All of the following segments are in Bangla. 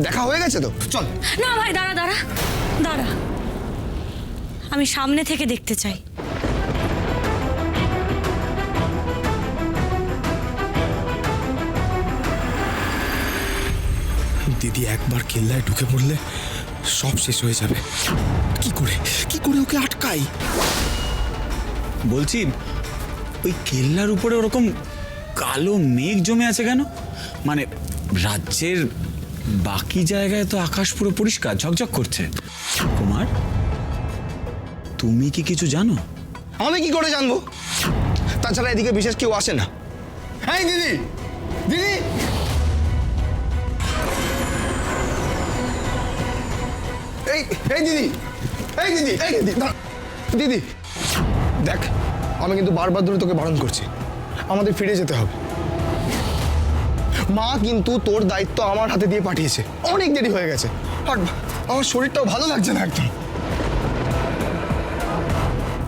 দেখা হয়ে গেছে তো, চল। না ভাই, দাঁড়া দাঁড়া দাঁড়া, আমি সামনে থেকে দেখতে চাই। দিদি একবার কেল্লায় ঢুকে পড়লে সব শেষ হয়ে যাবে। কি করে ওকে আটকাই? বলছি, ওই কেল্লার উপরে ওরকম কালো মেঘ জমে আছে কেন? মানে রাজ্যের বাকি জায়গায় তো আকাশ পুরো পরিষ্কার ঝকঝক করছে। কুমার, তুমি কি কিছু জানো? আমি কি করে জানবো? তাছাড়া এদিকে বিশেষ কেউ আসে না। হ্যাঁ দিদি, দিদি, এই এই দিদি, এই দিদি, এই দিদি, দিদি দেখ, আমি কিন্তু বারবার ধরে তোকে বারণ করছি, আমাদের ফিরে যেতে হবে। মা কিন্তু তোর দায়িত্ব আমার হাতে দিয়ে পাঠিয়েছে, অনেক দেরি হয়ে গেছে, আর আমার শরীরটাও ভালো লাগছে না একদম।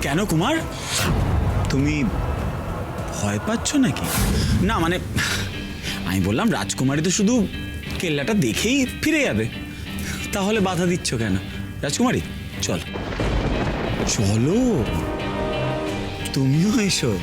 কেন কুমার, তুমি ভয় পাচ্ছ নাকি? না মানে আমি বললাম রাজকুমারী তো শুধু কেল্লাটা দেখেই ফিরে যাবে, তাহলে বাধা দিচ্ছ কেন? রাজকুমারী চল, চলো, তুমিও এসো।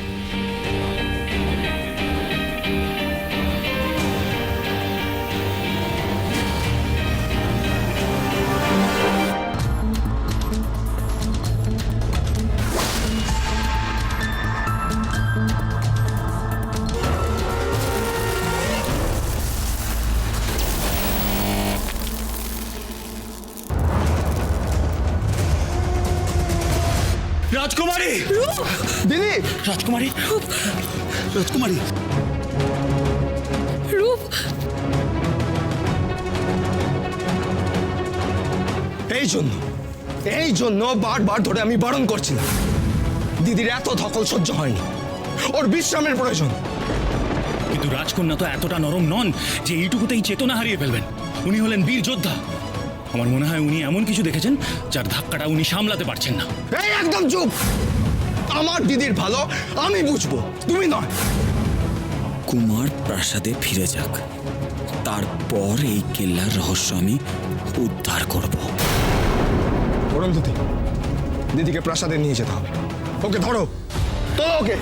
রাজকুমারী, দিদি, রাজকুমারী, রাজকুমারী, রূপ, এই জন্য বারবার ধরে আমি বারণ করছিলাম। দিদির এত ধকল সহ্য হয়নি, ওর বিশ্রামের প্রয়োজন। কিন্তু রাজকন্যা তো এতটা নরম নন যে এইটুকুতেই চেতনা হারিয়ে ফেলবেন। উনি হলেন বীর যোদ্ধা। আমার মনে হয় উনি এমন কিছু দেখেছেন যার ধাক্কাটা উনি সামলাতে পারছেন না। এই একদম চুপ! আমার দিদির ভালো আমি বুঝবো, তুমি নয়। কুমার প্রাসাদে ফিরে যাক, তারপর এই কেল্লার রহস্য আমি উদ্ধার করব। অরুন্ধতী, দিদিকে প্রাসাদে নিয়ে যেতে হবে। ওকে ধরো, তো ওকে।